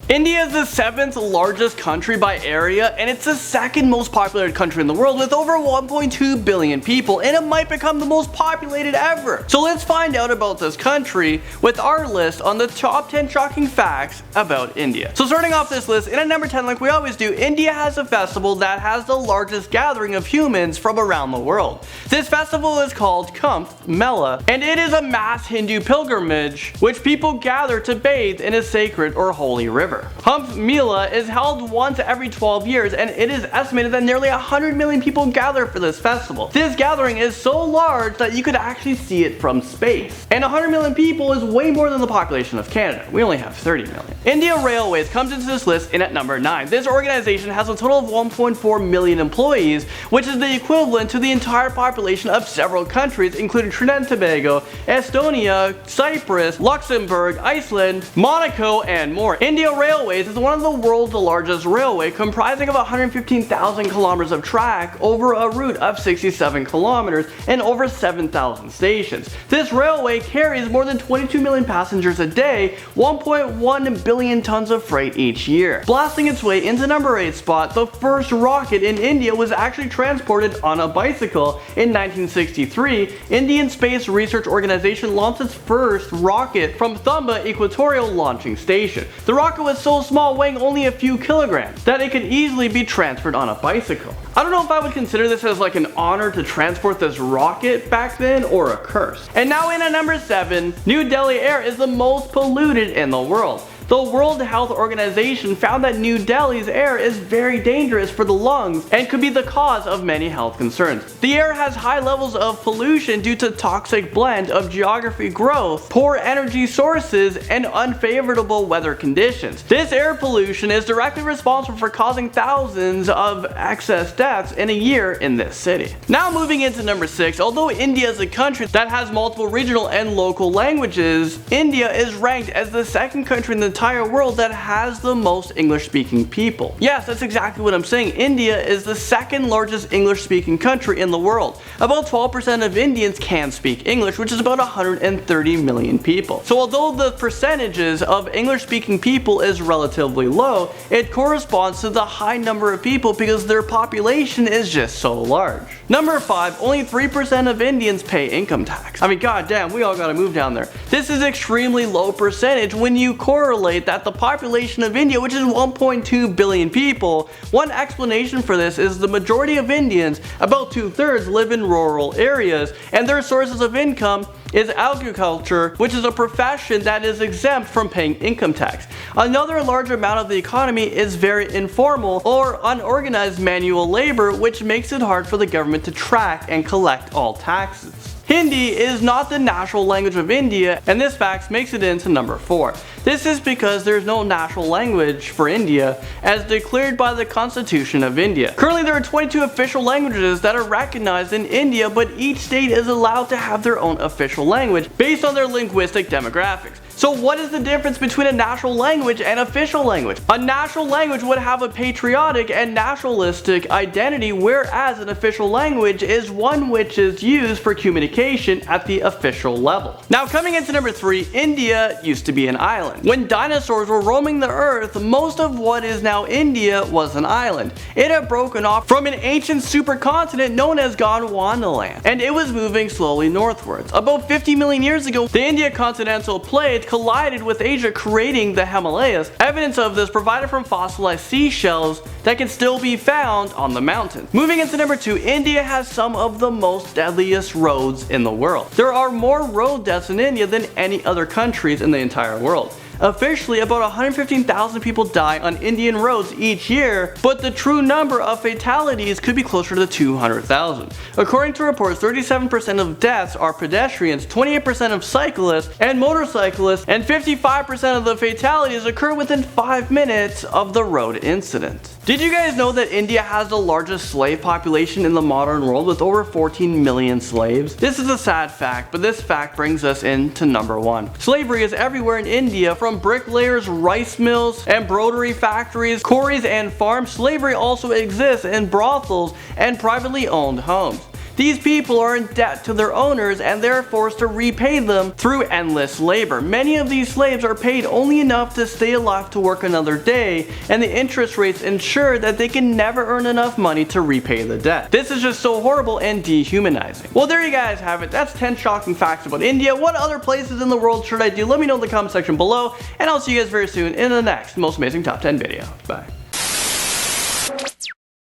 India is the 7th largest country by area, and it's the 2nd most populated country in the world with over 1.2 billion people, and it might become the most populated ever. So let's find out about this country with our list on the top 10 shocking facts about India. So starting off this list, in at number 10, like we always do, India has a festival that has the largest gathering of humans from around the world. This festival is called Kumbh Mela, and it is a mass Hindu pilgrimage which people gather to bathe in a sacred or holy river. Kumbh Mela is held once every 12 years, and it is estimated that nearly 100 million people gather for this festival. This gathering is so large that you could actually see it from space. And 100 million people is way more than the population of Canada. We only have 30 million. India Railways comes into this list in at number 9. This organization has a total of 1.4 million employees, which is the equivalent to the entire population of several countries, including Trinidad and Tobago, Estonia, Cyprus, Luxembourg, Iceland, Monaco, and more. India Railways is one of the world's largest railway, comprising of 115,000 kilometers of track over a route of 67 kilometers and over 7,000 stations. This railway carries more than 22 million passengers a day, 1.1 billion tons of freight each year. Blasting its way into number 8 spot, the first rocket in India was actually transported on a bicycle. In 1963, Indian Space Research Organization launched its first rocket from Thumba Equatorial Launching Station. The rocket was so small, weighing only a few kilograms, that it could easily be transferred on a bicycle. I don't know if I would consider this as like an honor to transport this rocket back then or a curse. And now in at number 7, New Delhi air is the most polluted in the world. The World Health Organization found that New Delhi's air is very dangerous for the lungs and could be the cause of many health concerns. The air has high levels of pollution due to toxic blend of geography growth, poor energy sources, and unfavorable weather conditions. This air pollution is directly responsible for causing thousands of excess deaths in a year in this city. Now moving into number 6, although India is a country that has multiple regional and local languages, India is ranked as the 2nd country in the entire world that has the most English-speaking people. Yes, that's exactly what I'm saying. India is the 2nd largest English-speaking country in the world. About 12% of Indians can speak English, which is about 130 million people. So although the percentages of English-speaking people is relatively low, it corresponds to the high number of people because their population is just so large. Number 5, only 3% of Indians pay income tax. I mean, goddamn, we all gotta move down there. This is extremely low percentage when you correlate that the population of India, which is 1.2 billion people. One explanation for this is the majority of Indians, about 2/3, live in rural areas, and their sources of income is agriculture, which is a profession that is exempt from paying income tax. Another large amount of the economy is very informal or unorganized manual labor, which makes it hard for the government to track and collect all taxes. Hindi is not the national language of India, and this fact makes it into number 4. This is because there is no national language for India as declared by the Constitution of India. Currently there are 22 official languages that are recognized in India, but each state is allowed to have their own official language based on their linguistic demographics. So what is the difference between a national language and official language? A national language would have a patriotic and nationalistic identity, whereas an official language is one which is used for communication at the official level. Now coming into number 3, India used to be an island. When dinosaurs were roaming the earth, most of what is now India was an island. It had broken off from an ancient supercontinent known as Gondwanaland, and it was moving slowly northwards. About 50 million years ago, the India continental plate collided with Asia, creating the Himalayas. Evidence of this provided from fossilized seashells that can still be found on the mountain. Moving into number 2, India has some of the most deadliest roads in the world. There are more road deaths in India than any other countries in the entire world. Officially, about 115,000 people die on Indian roads each year, but the true number of fatalities could be closer to 200,000. According to reports, 37% of deaths are pedestrians, 28% of cyclists and motorcyclists, and 55% of the fatalities occur within 5 minutes of the road incident. Did you guys know that India has the largest slave population in the modern world with over 14 million slaves? This is a sad fact, but this fact brings us into number 1. Slavery is everywhere in India, from bricklayers, rice mills, embroidery factories, quarries, and farms. Slavery also exists in brothels and privately owned homes. These people are in debt to their owners and they're forced to repay them through endless labor. Many of these slaves are paid only enough to stay alive to work another day, and the interest rates ensure that they can never earn enough money to repay the debt. This is just so horrible and dehumanizing. Well, there you guys have it. That's 10 shocking facts about India. What other places in the world should I do? Let me know in the comment section below, and I'll see you guys very soon in the next most amazing top 10 video. Bye.